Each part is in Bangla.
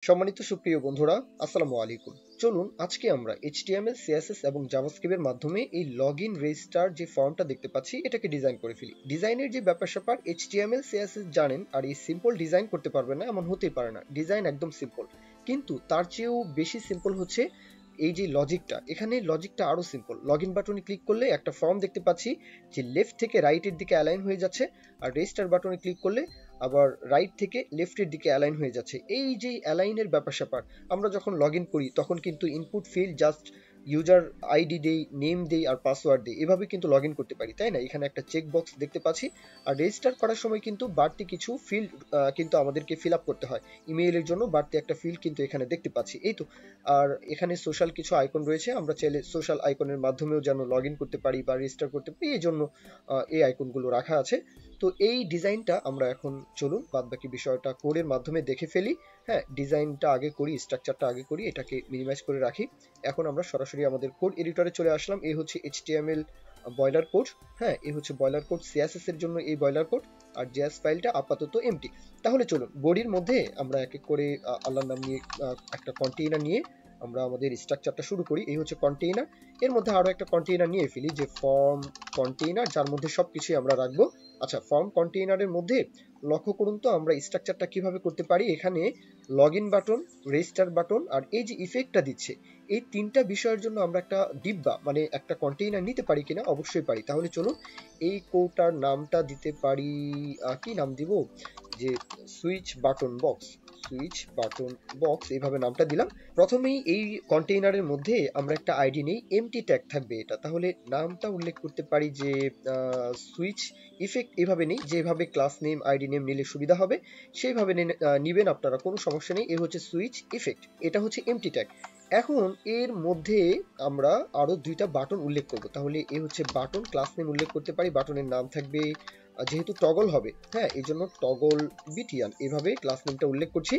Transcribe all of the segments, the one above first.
সম্মানিত সুপ্রিয় বন্ধুরা, আসসালামু আলাইকুম। চলুন আজকে আমরা HTML, CSS এবং জাভাস্ক্রিপ্ট এর মাধ্যমে এই লগইন রেজিস্টার যে ফর্মটা দেখতে পাচ্ছি এটাকে ডিজাইন করে ফেলি। ডিজাইনের যে ব্যাপার-স্যাপার HTML, CSS জানেন আর এই সিম্পল ডিজাইন করতে পারবেন না এমন হতেই পারে না। ডিজাইন একদম সিম্পল। কিন্তু তার চেয়েও বেশি সিম্পল হচ্ছে এই যে লজিকটা, এখানে লজিকটা আরো সিম্পল। লগইন বাটনে ক্লিক করলে একটা ফর্ম দেখতে পাচ্ছি যে লেফট থেকে রাইটের দিকে অ্যালাইন হয়ে যাচ্ছে, আর রেজিস্টার বাটনে ক্লিক করলে আবার রাইট থেকে লেফটের দিকে অ্যালাইন হয়ে যাচ্ছে। এই যে অ্যালাইনের ব্যাপার-স্যাপার, আমরা যখন লগইন করি তখন কিন্তু input field just user ID দেই, নেম দেই আর পাসওয়ার্ড দেই, এভাবে কিন্তু লগইন করতে পারি, তাই না? এখানে একটা চেক বক্স দেখতে পাচ্ছি। আর রেজিস্টার করার সময় কিন্তু বাড়তি কিছু ফিল্ড কিন্তু আমাদেরকে ফিল আপ করতে হয়। ইমেইলের জন্য বাড়তি একটা ফিল্ড কিন্তু এখানে দেখতে পাচ্ছি, এই তো। আর এখানে সোশ্যাল কিছু আইকন রয়েছে, আমরা চাইলে সোশ্যাল আইকনের মাধ্যমেও যেন লগইন করতে পারি বা রেজিস্টার করতে পারি, এই জন্য এই আইকনগুলো রাখা আছে। তো এই ডিজাইনটা আমরা এখন চলুন বাদবাকি বিষয়টা কোডের মাধ্যমে দেখে ফেলি। হ্যাঁ, ডিজাইনটা আগে করি, স্ট্রাকচারটা আগে করি, এটাকে মিনিমাইজ করে রাখি। এখন আমরা সরাসরি আমাদের কোড এডিটরে চলে আসলাম। এই হচ্ছে HTML বয়লার কোড। হ্যাঁ, এই হচ্ছে বয়লার কোড। CSS এর জন্য এই বয়লার কোড, আর JS ফাইলটা আপাতত এমটি। তাহলে চলুন বডির মধ্যে আমরা এক এক করে আল্লাহর নাম নিয়ে একটা কন্টেইনার নিয়ে আমরা আমাদের স্ট্রাকচারটা শুরু করি। এই হচ্ছে কন্টেইনার। এর মধ্যে আরো একটা কন্টেইনার নিয়ে ফেলি, যে ফর্ম কন্টেইনার, যার মধ্যে সবকিছু আমরা রাখবো। আচ্ছা, ফর্ম কন্টেইনারের মধ্যে লক্ষ্য করুন তো আমরা স্ট্রাকচারটা কিভাবে করতে পারি। এখানে লগইন বাটন, রেজিস্টার বাটন আর এই যে ইফেক্টটা দিচ্ছে, এই তিনটা বিষয়ের জন্য আমরা একটা ডিব্বা মানে একটা কন্টেইনার নিতে পারি কিনা? অবশ্যই পারি। তাহলে চলুন এই কোডটার নামটা দিতে পারি, কি নাম দিব, যে switch button box, switch button box এইভাবে নামটা দিলাম। প্রথমেই এই কন্টেইনারের মধ্যে আমরা একটা আইডি নেই, এমটি ট্যাগ থাকবে এটা। তাহলে নামটা উল্লেখ করতে পারি যে সুইচ ইফেক্ট। এভাবে নেই, যেভাবে ক্লাস নেম আইডি নেম নিলে সুবিধা হবে সেইভাবে নিবেন আপনারা, কোনো সমস্যা নেই। এ হচ্ছে সুইচ ইফেক্ট, এটা হচ্ছে এমটি ট্যাগ। এখন এর মধ্যে আমরা আরো দুইটা বাটন উল্লেখ করব। তাহলে এ হচ্ছে বাটন, ক্লাস নেম উল্লেখ করতে পারি, বাটনের নাম থাকবে যেহেতু টগল হবে, হ্যাঁ, এই জন্য টগল বিটিয়ান, এভাবে ক্লাস নেমটা উল্লেখ করছি।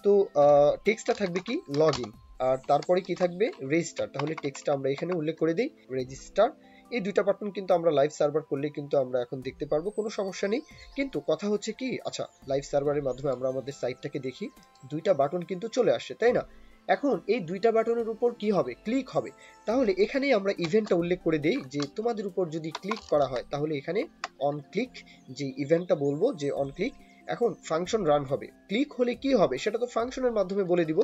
তো টেক্সটটা থাকবে কি, লগইন, আর তারপরে কি থাকবে, রেজিস্টার। তাহলে টেক্সটটা আমরা এখানে উল্লেখ করে দিই, রেজিস্টার। এই দুইটা বাটন কিন্তু আমরা লাইভ সার্ভার করলে কিন্তু আমরা এখন দেখতে পারবো, কোনো সমস্যা নেই। কিন্তু কথা হচ্ছে কি, আচ্ছা, লাইভ সার্ভারের মাধ্যমে আমরা আমাদের সাইটটাকে দেখি, দুইটা বাটন কিন্তু চলে আসছে, তাই না? এখন এই দুইটা বাটনের উপর কি হবে, ক্লিক হবে। তাহলে এখানেই আমরা ইভেন্টটা উল্লেখ করে দেই, যে তোমাদের উপর যদি ক্লিক করা হয় তাহলে এখানে অন ক্লিক, যে ইভেন্টটা বলবো যে অন ক্লিক। এখন ফাংশন রান হবে, ক্লিক হলে কি হবে সেটা তো ফাংশনের মাধ্যমে বলে দিব,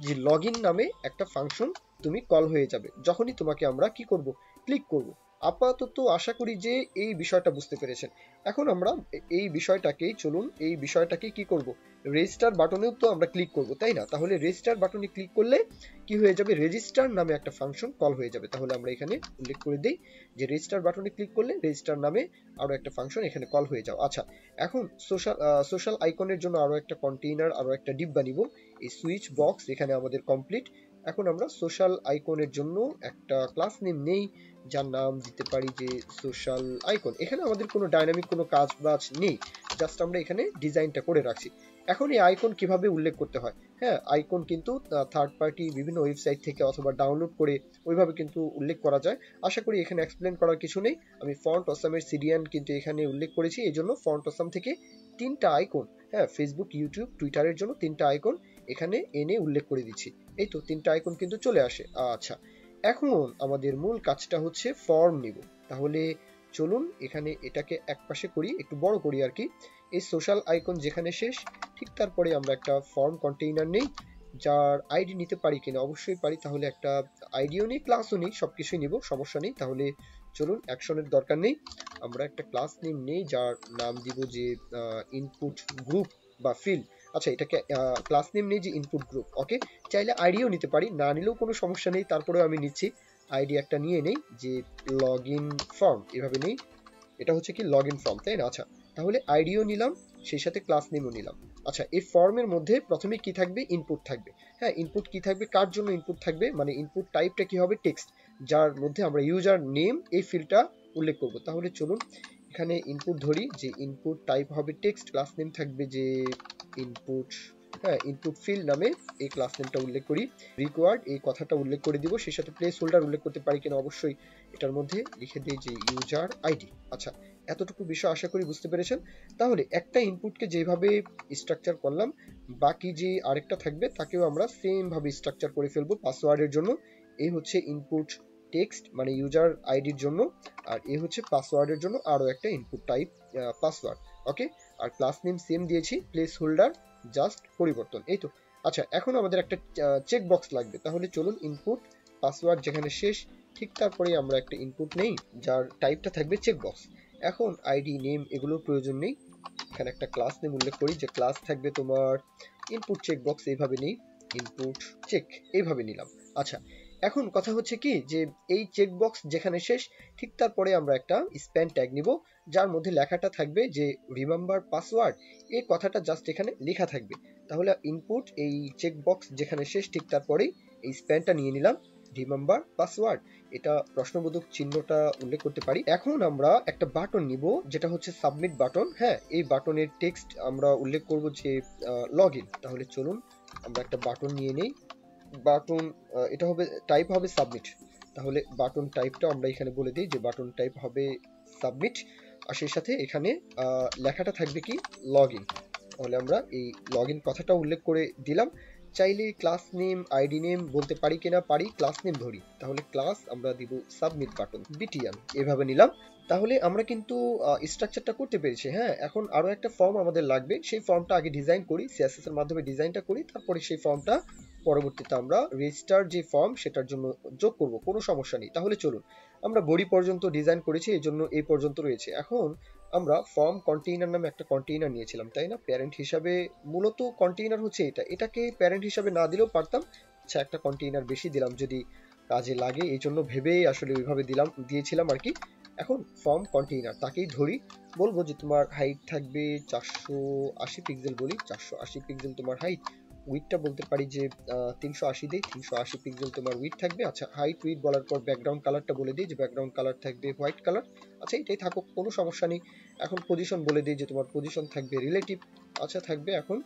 যে লগইন নামে একটা ফাংশন তুমি কল হয়ে যাবে যখনই তোমাকে আমরা কি করব, ক্লিক করব। আপাতত আশা করি যে এই বিষয়টা বুঝতে পেরেছেন। এখন আমরা এই বিষয়টাকেই, চলুন এই বিষয়টাকে কি করব, রেজিস্টার বাটনেও তো আমরা ক্লিক করব, তাই না? তাহলে রেজিস্টার বাটনে ক্লিক করলে কি হয়ে যাবে, রেজিস্টার নামে একটা ফাংশন কল হয়ে যাবে। তাহলে আমরা এখানে উল্লেখ করে দিই যে রেজিস্টার বাটনে ক্লিক করলে রেজিস্টার নামে আরো একটা ফাংশন এখানে কল হয়ে যাও। আচ্ছা, এখন সোশ্যাল আইকনের জন্য আরো একটা কন্টেইনার, আরো একটা ডিব্বা নিব। এই সুইচ বক্স এখানে আমাদের কমপ্লিট। এখন আমরা সোশ্যাল আইকনের জন্য একটা ক্লাস নেম নেই, যার নাম দিতে পারি যে সোশ্যাল আইকন। এখানে আমাদের কোনো ডাইনামিক কোনো কাজ বাজ নেই, জাস্ট আমরা এখানে ডিজাইনটা করে রাখছি। এখন এই আইকন কিভাবে উল্লেখ করতে হয়, হ্যাঁ, আইকন কিন্তু থার্ড পার্টি বিভিন্ন ওয়েবসাইট থেকে অথবা ডাউনলোড করে ওইভাবে কিন্তু উল্লেখ করা যায়। আশা করি এখানে এক্সপ্লেন করার কিছু নেই। আমি ফন্ট অসামের সিরিয়ান কিন্তু এখানে উল্লেখ করেছি, এই জন্য ফন্ট অসাম থেকে তিনটা আইকন, হ্যাঁ, ফেসবুক, ইউটিউব, টুইটারের জন্য তিনটা আইকন এখানে এনে উল্লেখ করে দিচ্ছি। এই তো তিনটা আইকন কিন্তু চলে আসে। আচ্ছা, এখন আমাদের মূল কাজটা হচ্ছে ফর্ম নিব। তাহলে চলুন এখানে এটাকে একপাশে করি, একটু বড় করি আর কি। এই সোশ্যাল আইকন যেখানে শেষ, ঠিক তারপরে আমরা একটা ফর্ম কন্টেইনার নেই, যার আইডি নিতে পারি কিনা, অবশ্যই পারি। তাহলে একটা আইডিও নেই, ক্লাসও নেই, সবকিছুই নিব, সমস্যা নেই। তাহলে চলুন, অ্যাকশনের দরকার নেই, আমরা একটা ক্লাস নেম নেই, যার নাম দিব যে ইনপুট গ্রুপ বা ফিল্ড। আচ্ছা, এটাকে ক্লাস নেম নেই যে ইনপুট গ্রুপ, ওকে। চাইলে আইডিও নিতে পারি, না নিলেও কোনো সমস্যা নেই, তারপরেও আমি নিচ্ছি। আইডি একটা নিয়ে নেই, যে লগইন ফর্ম, এভাবে নেই। এটা হচ্ছে কি লগইন ফর্ম, তাই না? আচ্ছা, তাহলে আইডিও নিলাম, সেই সাথে ক্লাস নেমও নিলাম। আচ্ছা, এই ফর্মের মধ্যে প্রথমে কি থাকবে, ইনপুট থাকবে। হ্যাঁ, ইনপুট কি থাকবে, কার জন্য ইনপুট থাকবে, মানে ইনপুট টাইপটা কি হবে, টেক্সট, যার মধ্যে আমরা ইউজার নেম এই ফিল্ডটা উল্লেখ করব। তাহলে চলুন এখানে ইনপুট ধরি, যে ইনপুট টাইপ হবে টেক্সট, ক্লাস নেম থাকবে যে ইনপুট হ্যাঁ, ইনপুট ফিল্ড নামে এই ক্লাস নেমটা উল্লেখ করি, রিকোয়ার্ড এই কথাটা উল্লেখ করে দিব, সেই সাথে প্লেস হোল্ডার উল্লেখ করতে পারি কিনা অবশ্যই এটার মধ্যে লিখে দিই যে ইউজার আইডি। আচ্ছা, এতটুকু বিষয় আশা করি বুঝতে পেরেছেন। তাহলে একটা ইনপুটকে যেভাবে স্ট্রাকচার করলাম, বাকি যে আরেকটা থাকবে তাকেও আমরা সেম ভাবে স্ট্রাকচার করে ফেলবো পাসওয়ার্ডের জন্য। এই হচ্ছে ইনপুট টেক্সট মানে ইউজার আইডির জন্য, আর এই হচ্ছে পাসওয়ার্ডের জন্য আরো একটা ইনপুট টাইপ পাসওয়ার্ড। ওকে, আর ক্লাস নেম সেম দিয়েছি, প্লেস হোল্ডার জাস্ট পরিবর্তন, এই তো। আচ্ছা, এখন আমাদের একটা চেক বক্স লাগবে, তাহলে চলুন ইনপুট পাসওয়ার্ড যেখানে শেষ ঠিক তারপরে আমরা একটা ইনপুট নেই যার টাইপটা থাকবে চেক বক্স। এখন আইডি নেম এগুলোর প্রয়োজন নেই, এখানে একটা ক্লাস নেম উল্লেখ করি যে ক্লাস থাকবে তোমার ইনপুট চেক বক্স, এইভাবে নেই ইনপুট চেক, এইভাবে নিলাম। আচ্ছা, এখন কথা হচ্ছে কি যে এই চেক বক্স যেখানে শেষ ঠিক তারপরে আমরা একটা স্প্যান ট্যাগ নিব যার মধ্যে লেখাটা থাকবে যে রিমেম্বার পাসওয়ার্ড, এই কথাটা জাস্ট এখানে লেখা থাকবে। তাহলে ইনপুট এই চেক বক্স যেখানে শেষ ঠিক তারপরেই এই স্প্যানটা নিয়ে নিলাম রিমেম্বার পাসওয়ার্ড, এটা প্রশ্নবোধক চিহ্নটা উল্লেখ করতে পারি। এখন আমরা একটা বাটন নিব যেটা হচ্ছে সাবমিট বাটন। হ্যাঁ, এই বাটনের টেক্সট আমরা উল্লেখ করব যে লগইন। তাহলে চলুন আমরা একটা বাটন নিয়ে নেই, বাটন এটা হবে টাইপ হবে সাবমিট। তাহলে বাটন টাইপটা আমরা এখানে বলে দিই যে বাটন টাইপ হবে সাবমিট, আর সেই সাথে এখানে লেখাটা থাকবে কি লগইন। তাহলে আমরা এই লগইন কথাটা উল্লেখ করে দিলাম। চাইলে ক্লাস নেম আইডি নেম বলতে পারি কিনা, পারি, ক্লাস নেম ধরি, তাহলে ক্লাস আমরা দিব সাবমিট বাটন বিটিএন, এভাবে নিলাম। তাহলে আমরা কিন্তু স্ট্রাকচারটা করতে পেরেছি। হ্যাঁ, এখন আরো একটা ফর্ম আমাদের লাগবে, সেই ফর্মটা আগে ডিজাইন করি, সিএসএস এর মাধ্যমে ডিজাইনটা করি, তারপরে সেই ফর্মটা পরবর্তীতে আমরা রেজিস্টার যে ফর্ম সেটার জন্য যোগ করব, কোনো সমস্যা নেই। তাহলে চলুন, আমরা বডি পর্যন্ত ডিজাইন করেছি, এই জন্য এই পর্যন্ত রয়েছে। এখন আমরা ফর্ম কন্টেইনার নামে একটা কন্টেইনার নিয়েছিলাম, তাই না? প্যারেন্ট হিসাবে মূলত কন্টেইনার হচ্ছে এটা, এটাকে প্যারেন্ট হিসাবে না দিলেও পারতাম। আচ্ছা, একটা কন্টেইনার বেশি দিলাম যদি কাজে লাগে, এই জন্য ভেবেই আসলে ওইভাবে দিয়েছিলাম আর কি। এখন ফর্ম কন্টেইনার তাকেই ধরি, বলবো যে তোমার হাইট থাকবে 480 পিক্সেল, বলি 480 পিক্সেল তোমার হাইট, উইডটা বলতে পারি যে 380 দেই, 380 পিক্সেল তোমার উইড থাকবে। আচ্ছা, হাইট উইড বলার পর ব্যাকগ্রাউন্ড কালারটা বলে দিই যে ব্যাকগ্রাউন্ড কালার থাকবে হোয়াইট কালার। আচ্ছা, এটাই থাকুক, কোনো সমস্যা নেই। এখন পজিশন বলে দিই যে তোমার পজিশন থাকবে রিলেটিভ। আচ্ছা, থাকবে। এখন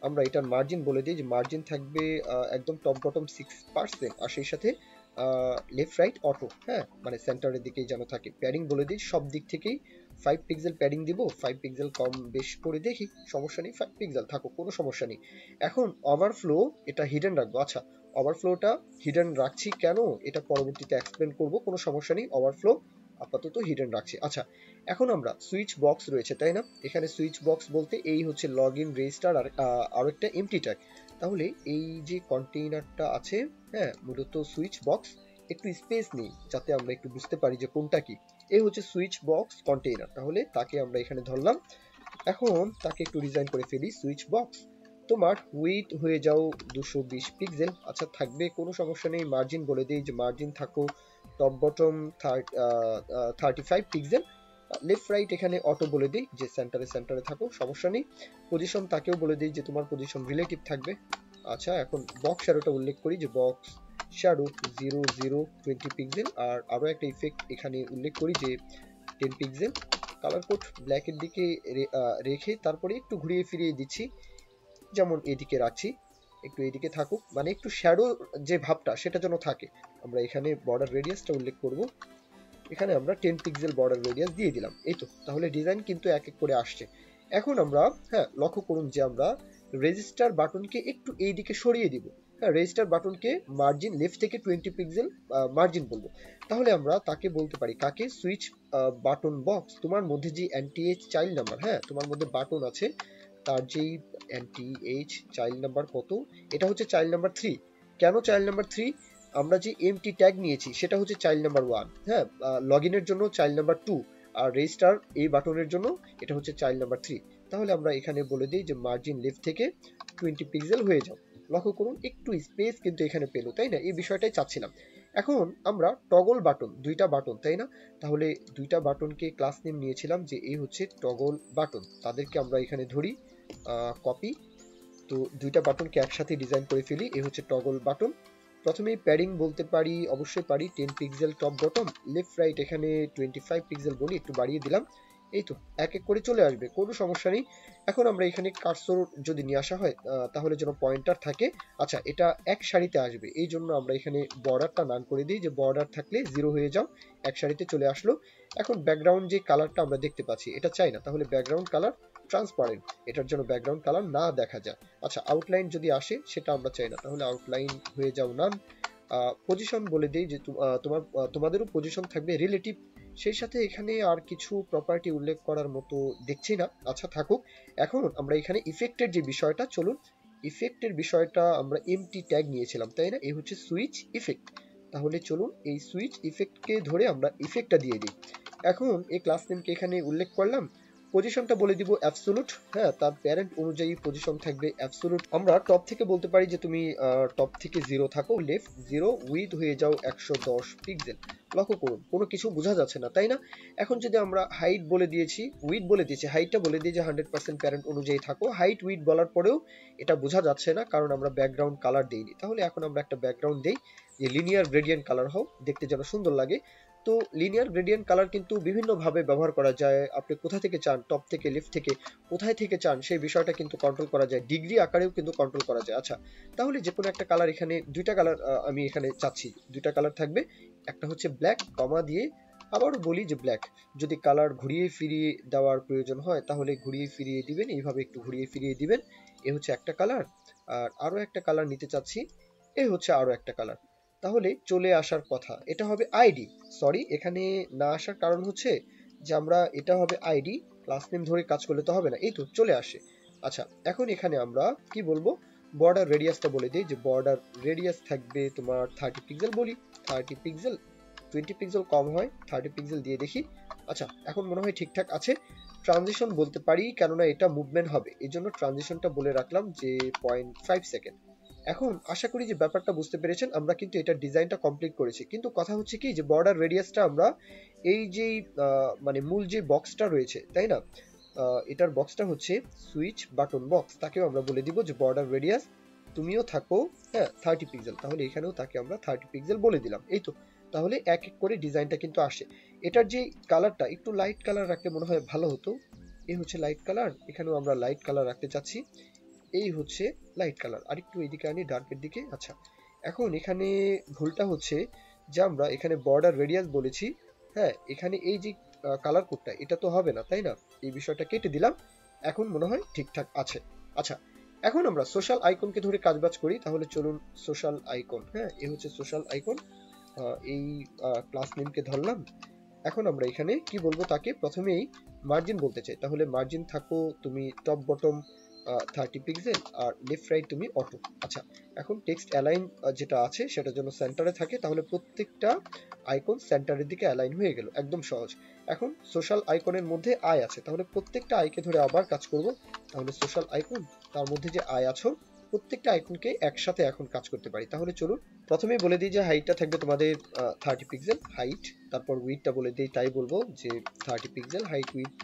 আমরা এটার মার্জিন বলে দিই যে মার্জিন থাকবে একদম টপ বটম 6%, আর সেই সাথে লেফট রাইট অটো, হ্যাঁ মানে সেন্টারের দিকেই যেন থাকে। প্যাডিং বলে দিই সব দিক থেকেই 5 পিক্সেল প্যাডিং দিব, 5 পিক্সেল কম বেশ করে দেখি, সমস্যা নেই, 5 পিক্সেল থাকুক, কোনো সমস্যা নেই। এখন ওভারফ্লো এটা হিডেন রাখবো। আচ্ছা, ওভারফ্লোটা হিডেন রাখছি কেন এটা পরবর্তীতে এক্সপ্লেন করব, কোনো সমস্যা নেই, ওভারফ্লো আপাতত হিডেন রাখছি। আচ্ছা, এখন আমরা সুইচ বক্স রয়েছে তাই না, এখানে সুইচ বক্স বলতে এই হচ্ছে লগ ইন রেজিস্টার আর একটা এমটি ট্যাগ। তাহলে এই যে কন্টেইনারটা আছে, হ্যাঁ মূলত সুইচ বক্স, একটু স্পেস নেই যাতে আমরা একটু বুঝতে পারি যে কোনটা কি। এই হচ্ছে সুইচ বক্স কন্টেইনার, তাহলে তাকে আমরা এখানে ধরলাম। এখন তাকে একটু ডিজাইন করে ফেলি। সুইচ বক্স তোমার উইথ হয়ে যাও 220 পিক্সেল, আচ্ছা থাকবে, কোনো সমস্যা নেই। মার্জিন বলে দিই যে মার্জিন থাকো top bottom 35 pixel, left right এখানে অটো বলে দিই যে সেন্টারে থাকো, সমস্যা নেই। পজিশন তাকেও বলে দিই যে তোমার পজিশন রিলেটিভ থাকবে। আচ্ছা, এখন বক্স শ্যাডোটা উল্লেখ করি যে বক্স শ্যাডো 0020 পিক্সেল, আর আরো একটা ইফেক্ট এখানে উল্লেখ করি যে 10 পিক্সেল। কালার কোড ব্ল্যাকের দিকে রেখে তারপরে একটু ঘুরিয়ে ফিরিয়ে দিচ্ছি, যেমন এদিকে রাখছি, একটু এদিকে থাকুক, মানে একটু শ্যাডো যে ভাবটা সেটা যেন থাকে। আমরা এখানে বর্ডার রেডিয়াসটা উল্লেখ করব, এখানে আমরা 10 পিক্সেল বর্ডার রেডিয়াস দিয়ে দিলাম, এই তো। তাহলে ডিজাইন কিন্তু এক এক করে আসছে। এখন আমরা হ্যাঁ লক্ষ্য করুন যে আমরা রেজিস্টার বাটনকে একটু এই দিকে সরিয়ে দিব। হ্যাঁ, রেজিস্টার বাটনকে মার্জিন লেফট থেকে 20 পিক্সেল মার্জিন বলবো। তাহলে আমরা তাকে বলতে পারি কাকে, সুইচ বাটন বক্স, তোমার মধ্যে যে এনটিএইচ চাইল্ড নাম্বার, হ্যাঁ তোমার মধ্যে বাটন আছে তার যেই এনটিএইচ চাইল্ড নাম্বার কত, এটা হচ্ছে চাইল্ড নাম্বার 3। কেন চাইল্ড নাম্বার 3? আমরা যে এমটি ট্যাগ নিয়েছি সেটা হচ্ছে চাইল্ড নাম্বার 1, হ্যাঁ লগইনের জন্য চাইল্ড নাম্বার 2, আর রেজিস্টার এই বাটনের জন্য এটা হচ্ছে চাইল্ড নাম্বার 3। তাহলে আমরা এখানে বলে দিই যে মার্জিন লেফট থেকে 20 পিক্সেল হয়ে যাও। লক্ষ্য করুন একটু স্পেস কিন্তু এখানে পেলো, তাই না? এই বিষয়টাই চাচ্ছিলাম। এখন আমরা টগল বাটন, দুইটা বাটন তাই না, তাহলে দুইটা বাটনকে ক্লাস নেম নিয়েছিলাম যে এই হচ্ছে টগল বাটন, তাদেরকে আমরা এখানে ধরি কপি। তো দুইটা বাটনকে একসাথে ডিজাইন করে ফেলি, এই হচ্ছে টগল বাটন। প্রথমেই প্যাডিং বলতে পারি, অবশ্যই পারি, 10 pixel top bottom, left right এখানে 25 পিক্সেল বলি, একটু বাড়িয়ে দিলাম। এই তো এক এক করে চলে আসবে, কোনো সমস্যা নেই। এখন আমরা এখানে কার্সর যদি নিয়ে আসা হয় তাহলে যেন পয়েন্টার থাকে। আচ্ছা, এটা এক সারিতে আসবে, এই জন্য আমরা এখানে বর্ডারটা নান করে দিই, যে বর্ডার থাকলে 0 হয়ে যাও, এক সারিতে চলে আসলো। এখন ব্যাকগ্রাউন্ড যে কালারটা আমরা দেখতে পাচ্ছি এটা চাই না, তাহলে ব্যাকগ্রাউন্ড কালার ট্রান্সপারেন্ট, এটার জন্য ব্যাকগ্রাউন্ড কালার না দেখা যায়। আচ্ছা, আউটলাইন যদি আসে সেটা আমরা চাই না, তাহলে আউটলাইন হয়ে যাও নান। পজিশন বলে দেই যে তোমাদেরও পজিশন থাকবে রিলেটিভ। সেই সাথে এখানে আর কিছু প্রপার্টি উল্লেখ করার মতো দেখছি না, আচ্ছা থাকুক। এখন আমরা এখানে ইফেক্টের যে বিষয়টা, চলুন ইফেক্টের বিষয়টা আমরা এমটি ট্যাগ নিয়েছিলাম তাই না, এই হচ্ছে সুইচ ইফেক্ট। তাহলে চলুন এই সুইচ ইফেক্টকে ধরে আমরা ইফেক্টটা দিয়ে দিই। এখন এই ক্লাস নেমকে এখানে উল্লেখ করলাম, পজিশনটা বলে দিব অ্যাবসোলুট, হ্যাঁ তার প্যারেন্ট অনুযায়ী পজিশন থাকবে অ্যাবসোলুট। আমরা টপ থেকে বলতে পারি যে তুমি টপ থেকে 0 থাকো, লেফট 0, উইথ হয়ে যাও 110 পিক্সেল। লক্ষ্য করুন কোনো কিছু বোঝা যাচ্ছে না তাই না। এখন যদি আমরা হাইট বলে দিয়েছি, উইথ বলে দিয়েছি, হাইটটা বলে দিই যে 100% প্যারেন্ট অনুযায়ী থাকো, হাইট উইথ বলার পরেও এটা বোঝা যাচ্ছে না কারণ আমরা ব্যাকগ্রাউন্ড কালার দেইনি। তাহলে এখন আমরা একটা ব্যাকগ্রাউন্ড দেই যে লিনিয়ার গ্রেডিয়েন্ট কালার হোক, দেখতে যেন সুন্দর লাগে। তো লিনিয়ার গ্রেডিয়েন্ট কালার কিন্তু বিভিন্ন ভাবে ব্যবহার করা যায়, আপনি কোথা থেকে চান, টপ থেকে, লেফট থেকে, কোথায় থেকে চান সেই বিষয়টা কিন্তু কন্ট্রোল করা যায়, ডিগ্রি আকারেও কিন্তু কন্ট্রোল করা যায়। আচ্ছা, তাহলে যে কোনো একটা কালার, এখানে দুইটা কালার আমি এখানে চাচ্ছি, দুইটা কালার থাকবে, একটা হচ্ছে ব্ল্যাক, কমা দিয়ে আবারও বলি যে ব্ল্যাক। যদি কালার ঘুরিয়ে ফিরিয়ে দেওয়ার প্রয়োজন হয় তাহলে ঘুরিয়ে ফিরিয়ে দিবেন, এইভাবে একটু ঘুরিয়ে ফিরিয়ে দিবেন। এ হচ্ছে একটা কালার, আর আরো একটা কালার নিতে চাচ্ছি, এ হচ্ছে আরো একটা কালার। তাহলে চলে আসার কথা, এটা হবে আইডি। সরি, এখানে না আসার কারণ হচ্ছে যে আমরা, এটা হবে আইডি, ক্লাস নেম ধরে কাজ করলে তো হবে না, এই তো চলে আসে। আচ্ছা, এখন এখানে আমরা কি বলবো, বর্ডার রেডিয়াসটা বলে দিই যে বর্ডার রেডিয়াস থাকবে তোমার 30 পিক্সেল, বলি 30 পিক্সেল, 20 পিক্সেল কম হয়, 30 পিক্সেল দিয়ে দেখি। আচ্ছা, এখন মনে হয় ঠিকঠাক আছে। ট্রানজিশন বলতে পারি, কেননা এটা মুভমেন্ট হবে, এই জন্য ট্রানজিশনটা বলে রাখলাম যে 0.5 সেকেন্ড। এখন আশা করি যে ব্যাপারটা বুঝতে পেরেছেন, আমরা কিন্তু এটা ডিজাইনটা কমপ্লিট করেছি, কিন্তু কথা হচ্ছে কি যে বর্ডার রেডিয়াসটা আমরা এই যে মানে মূল যে বক্সটা রয়েছে তাই না, এটার বক্সটা হচ্ছে সুইচ বাটন বক্স, তাকেও আমরা বলে দিব যে বর্ডার রেডিয়াস তুমিও থাকো, হ্যাঁ 30 পিক্সেল, তাহলে এখানেও তাকে আমরা 30 পিক্সেল বলে দিলাম। এই তো, তাহলে এক এক করে ডিজাইনটা কিন্তু আসে। এটার যে কালারটা একটু লাইট কালার রাখলে মনে হয় ভালো হতো, এই হচ্ছে লাইট কালার, এখানেও আমরা লাইট কালার রাখতে চাচ্ছি, এই হচ্ছে লাইট কালার, আরেকটু এইদিকে আনি ডার্কের দিকে। আচ্ছা, এখন এখানে ভুলটা হচ্ছে যে আমরা এখানে বর্ডার রেডিয়াস বলেছি, হ্যাঁ এখানে এই যে কালার কোডটা এটা তো হবে না তাই না, এই বিষয়টা কেটে দিলাম, এখন মনে হয় ঠিকঠাক আছে। আচ্ছা, এখন আমরা সোশ্যাল আইকনকে ধরে কাজবাজ করি, তাহলে চলুন সোশ্যাল আইকন, হ্যাঁ এই হচ্ছে সোশ্যাল আইকন, এই ক্লাস নেমকে ধরলাম। এখন আমরা এখানে কি বলবো, তাকে প্রথমেই মার্জিন বলতে চাই, তাহলে মার্জিন থাকো তুমি টপ বটম 30 পিক্সেল, আর লেফট রাইট তুমি অটো। আচ্ছা, এখন টেক্সট অ্যালাইন যেটা আছে সেটা যেন সেন্টারে থাকে, তাহলে প্রত্যেকটা আইকন সেন্টারের দিকে অ্যালাইন হয়ে গেল, একদম সহজ। এখন সোশ্যাল আইকনের মধ্যে আই আছে, তাহলে প্রত্যেকটা আইকে ধরে আবার কাজ করব, তাহলে সোশ্যাল আইকন, তার মধ্যে যে আই আছো, প্রত্যেকটা আইকনকে একসাথে এখন কাজ করতে পারি। তাহলে চলুন প্রথমেই বলে দিই যে হাইটটা থাকবে তোমাদের 30 পিক্সেল হাইট, তারপর উইডথটা বলে দিই, তাই বলবো যে 30 পিক্সেল হাইট উইডথ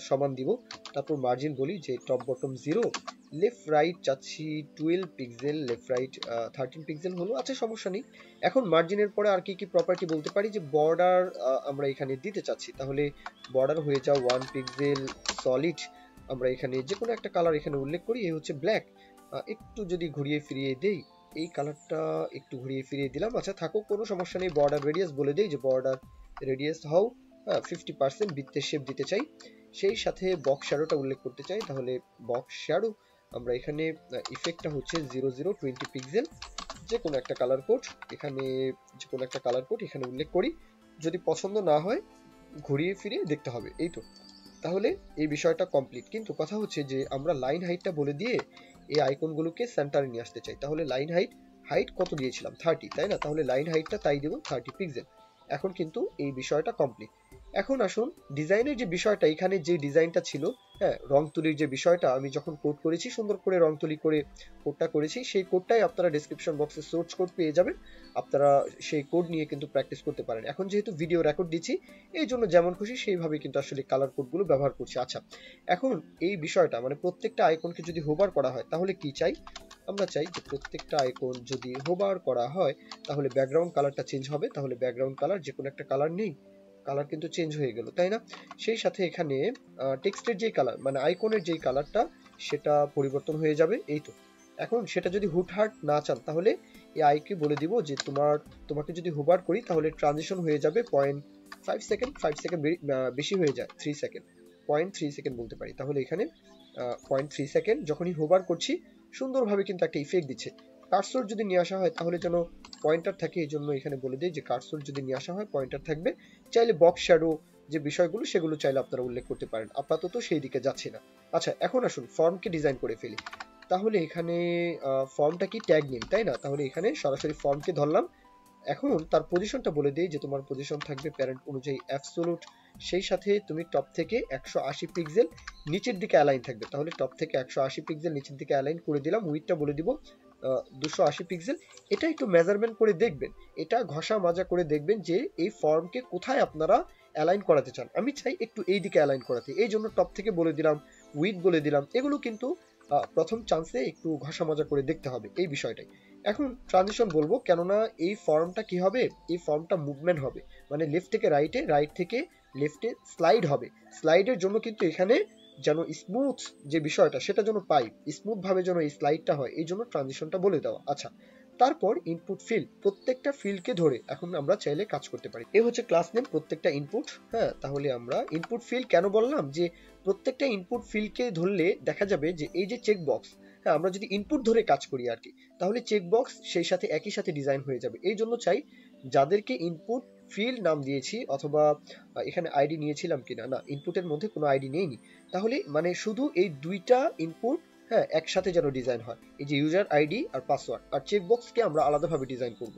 সমান দিব। তারপর মার্জিন বলি যে টপ বটম 0, লেফট রাইট চাচ্ছি 12 পিক্সেল, লেফট রাইট 13 পিক্সেল হলো, আচ্ছা সমস্যা নেই। এখন মার্জিনের পরে আর কি কি প্রপার্টি বলতে পারি, যে বর্ডার আমরা এখানে দিতে চাচ্ছি, তাহলে বর্ডার হয়ে যাও 1 পিক্সেল সলিড, আমরা এখানে যে কোনো একটা কালার এখানে উল্লেখ করি, এই হচ্ছে ব্ল্যাক। একটু যদি ঘুরিয়ে ফিরিয়ে দেই, এই কালারটা একটু ঘুরিয়ে ফিরিয়ে দিলাম, আচ্ছা থাকুক কোনো সমস্যা নেই। বর্ডার রেডিয়াস বলে দেই যে বর্ডার রেডিয়াস হও 50%, বৃত্তের শেপ দিতে চাই, সেই সাথে বক্স শ্যাডোটা উল্লেখ করতে চাই, তাহলে বক্স শ্যাডো আমরা এখানে ইফেক্টটা হচ্ছে 0020 পিক্সেল, যে কোনো একটা কালার কোড এখানে, যে কোনো একটা কালার কোড এখানে উল্লেখ করি, যদি পছন্দ না হয় ঘুরিয়ে ফিরিয়ে দেখতে হবে। এই তো, তাহলে এই বিষয়টা কমপ্লিট। কিন্তু কথা হচ্ছে যে আমরা লাইন হাইটটা বলে দিয়ে এই আইকনগুলোকে সেন্টারে নিয়ে আসতে চাই, তাহলে লাইন হাইট, হাইট কত দিয়েছিলাম 30 তাই না, তাহলে লাইন হাইটটা তাই দেব 30 পিক্সেল। এখন কিন্তু এই বিষয়টা কমপ্লিট। এখন আসুন ডিজাইনের যে বিষয়টা, এখানে যে ডিজাইনটা ছিল, হ্যাঁ রং তুলির যে বিষয়টা, আমি যখন কোড করেছি সুন্দর করে রং তুলি করে কোডটা করেছি, সেই কোডটাই আপনারা ডেসক্রিপশন বক্সে সোর্স কোড পেয়ে যাবেন, আপনারা সেই কোড নিয়ে কিন্তু প্র্যাকটিস করতে পারেন। এখন যেহেতু ভিডিও রেকর্ড দিচ্ছি এই জন্য যেমন খুশি সেইভাবে কিন্তু আসলে কালার কোডগুলো ব্যবহার করছি। আচ্ছা, এখন এই বিষয়টা মানে প্রত্যেকটা আইকনকে যদি হোভার করা হয় তাহলে কি চাই, আমরা চাই যে প্রত্যেকটা আইকন যদি হোভার করা হয় তাহলে ব্যাকগ্রাউন্ড কালারটা চেঞ্জ হবে, তাহলে ব্যাকগ্রাউন্ড কালার যে কোনো একটা কালার নেই, কালার কিন্তু চেঞ্জ হয়ে গেল, তাই না? সেই সাথে এখানে টেক্সটের যে কালার মানে আইকনের যে কালারটা সেটা পরিবর্তন হয়ে যাবে। এই তো এখন সেটা যদি হুটহাট না চান তাহলে এই আইকে বলে দিব যে তোমাকে যদি হোভার করি তাহলে ট্রানজিশন হয়ে যাবে 0.5 সেকেন্ড, 5 সেকেন্ড বেশি হয়ে যায়, 3 সেকেন্ড, 0.3 সেকেন্ড বলতে পারি। তাহলে এখানে 0.3 সেকেন্ড যখনই হোভার করছি সুন্দরভাবে কিন্তু একটা ইফেক্ট দিচ্ছে। কার্সর যদি নিয়ে আসা হয় তাহলে যেন পয়েন্টার থাকে, এই জন্য এখানে বলে দিই যে কার্সর যদি নিয়ে আসা হয় পয়েন্টার থাকবে। চাইলে বক্স শ্যাডো যে বিষয়গুলো সেগুলো চাইলে আপনারা উল্লেখ করতে পারেন, আপাতত সেই দিকে যাচ্ছি না। আচ্ছা, এখন আসুন ফর্মকে ডিজাইন করে ফেলি। তাহলে এখানে ফর্মটা কি ট্যাগ নেম, তাই না? তাহলে এখানে সরাসরি ফর্মকে ধরলাম। এখন তার পজিশনটা বলে দিই যে তোমার পজিশন থাকবে প্যারেন্ট অনুযায়ী অ্যাবসোলুট, সেই সাথে তুমি টপ থেকে 180 পিক্সেল নিচের দিকে অ্যালাইন থাকবে। তাহলে টপ থেকে 180 পিক্সেল নিচের দিকে অ্যালাইন করে দিলাম। উইডথটা বলে দিব 280 পিক্সেল। এটা একটু মেজারমেন্ট করে দেখবেন, এটা ঘষা মাজা করে দেখবেন যে এই ফর্মকে কোথায় আপনারা অ্যালাইন করাতে চান। আমি চাই একটু এই দিকে অ্যালাইন করাতে, এই জন্য টপ থেকে বলে দিলাম, উইড বলে দিলাম। এগুলো কিন্তু প্রথম চান্সে একটু ঘষা মাজা করে দেখতে হবে এই বিষয়টাই। এখন ট্রানজিশন বলবো, কেননা এই ফর্মটা কি হবে, এই ফর্মটা মুভমেন্ট হবে, মানে লেফট থেকে রাইটে, রাইট থেকে লেফটে স্লাইড হবে। স্লাইডের জন্য কিন্তু এখানে যেন স্মুথ যে বিষয়টা সেটা যেন পাই, স্মুথ ভাবে যেন এই স্লাইডটা হয়, এই জন্য ট্রানজিশনটা বলে দেওয়া। আচ্ছা, তারপর ইনপুট ফিল্ড, প্রত্যেকটা ফিল্ডকে ধরে এখন আমরা চাইলে কাজ করতে পারি। এই হচ্ছে ক্লাস নেম, প্রত্যেকটা ইনপুট। হ্যাঁ, তাহলে আমরা ইনপুট ফিল্ড কেন বললাম, যে প্রত্যেকটা ইনপুট ফিল্ডকে ধরলে দেখা যাবে যে এই যে চেক বক্স, হ্যাঁ আমরা যদি ইনপুট ধরে কাজ করি আর কি, তাহলে চেক বক্স সেই সাথে একই সাথে ডিজাইন হয়ে যাবে। এই জন্য চাই যাদেরকে ইনপুট ফিল্ড নাম দিয়েছি, অথবা এখানে আইডি নিয়েছিলাম কিনা, না ইনপুটের মধ্যে কোনো আইডি নেইনি, তাহলে মানে শুধু এই দুইটা ইনপুট হ্যাঁ একসাথে যেন ডিজাইন হয়, এই যে ইউজার আইডি আর পাসওয়ার্ড, আর চেক বক্সকে আমরা আলাদাভাবে ডিজাইন করব।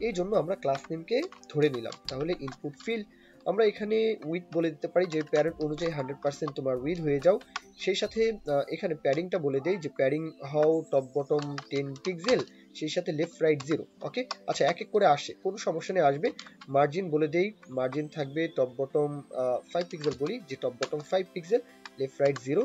এই জন্য আমরা ক্লাস নেমকে ধরে নিলাম। তাহলে ইনপুট ফিল্ড আমরা এখানে উইথ বলে দিতে পারি যে প্যারেন্ট অনুযায়ী 100% তোমার উইথ হয়ে যাও। সেই সাথে এখানে প্যাডিংটা বলে দেই যে padding how top bottom 10 pixel, সেই সাথে লেফট রাইট 0। ওকে, আচ্ছা এক এক করে আসে, কোনো সমস্যা নেই, আসবে। মার্জিন বলে দেই, মার্জিন থাকবে টপ বটম 5 পিক্সেল, বলি যে top bottom 5 pixel, left right 0।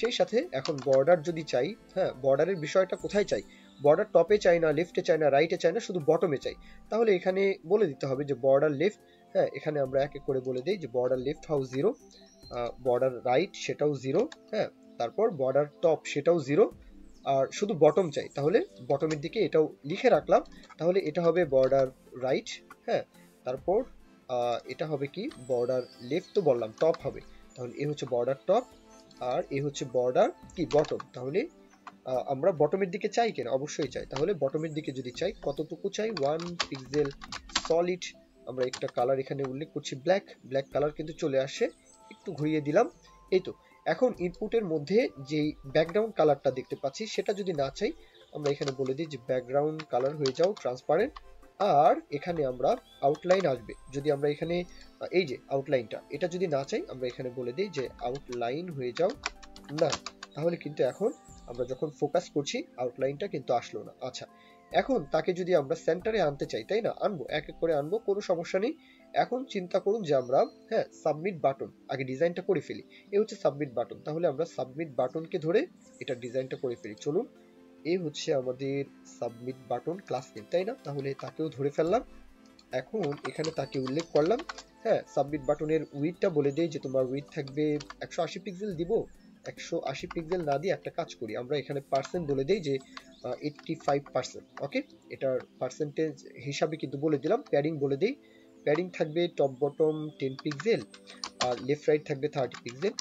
সেই সাথে এখন বর্ডার যদি চাই, হ্যাঁ বর্ডারের বিষয়টা কোথায় চাই, বর্ডার টপে চাই না, লেফটে চাই না, রাইটে চাই না, শুধু বটমে চাই। তাহলে এখানে বলে দিতে হবে যে বর্ডার লেফট, হ্যাঁ এখানে আমরা এক এক করে বলে দিই যে border left how 0, border right সেটাও 0, হ্যাঁ তারপর বর্ডার টপ সেটাও 0, আর শুধু বটম চাই, তাহলে বটমের দিকে এটাও লিখে রাখলাম। তাহলে এটা হবে বর্ডার রাইট, হ্যাঁ তারপর এটা হবে কি বর্ডার লেফট, তো বললাম টপ হবে, তাহলে এ হচ্ছে বর্ডার টপ, আর এ হচ্ছে বর্ডার কি বটম। তাহলে আমরা বটমের দিকে চাই কিনা, অবশ্যই চাই। তাহলে বটমের দিকে যদি চাই, কতটুকু চাই, 1 পিক্সেল সলিড। আমরা একটা কালার এখানে উল্লেখ করছি, ব্ল্যাক, ব্ল্যাক কালার কিন্তু চলে আসে, একটু ঘুরিয়ে দিলাম। এই তো এখন ইনপুটের মধ্যে যেই ব্যাকগ্রাউন্ড কালারটা দেখতে পাচ্ছি সেটা যদি না চাই, আমরা এখানে বলে দিই যে ব্যাকগ্রাউন্ড কালার হয়ে যাও ট্রান্সপারেন্ট। আর এখানে আমরা আউটলাইন আসবে, যদি আমরা এখানে এই যে আউটলাইনটা এটা যদি না চাই, আমরা এখানে বলে দিই যে আউটলাইন হয়ে যাও না। তাহলে কিন্তু এখন আমরা যখন ফোকাস করছি আউটলাইনটা কিন্তু আসলো না। আচ্ছা, এখন তাকে যদি আমরা সেন্টারে আনতে চাই, তাই না, আনবো, এক এক করে আনবো, কোনো সমস্যা নেই। এখন চিন্তা করুন যে আমরা হ্যাঁ সাবমিট বাটন, আগে ডিজাইনটা করে ফেলি। এই হচ্ছে সাবমিট বাটন, তাহলে আমরা সাবমিট বাটনকে ধরে এটা ডিজাইনটা করে ফেলি। চলুন, এই হচ্ছে আমাদের সাবমিট বাটন ক্লাস নেম, তাই না? তাহলে তাকেও ধরে ফেললাম। এখন এখানে তাকে উল্লেখ করলাম, হ্যাঁ সাবমিট বাটনের উইডথটা বলে দেই যে তোমার উইডথ থাকবে 180 পিক্সেল দিব। 180 পিক্সেল না দিয়ে একটা কাজ করি, আমরা এখানে পার্সেন্ট বলে দেই যে 85%। ওকে, এটার পার্সেন্টেজ হিসাবে কিন্তু বলে দিলাম। প্যাডিং বলে দেই, প্যাডিং থাকবে টপ বটম 10 পিক্সেল, আর লেফট রাইট থাকবে 30 পিক্সেল।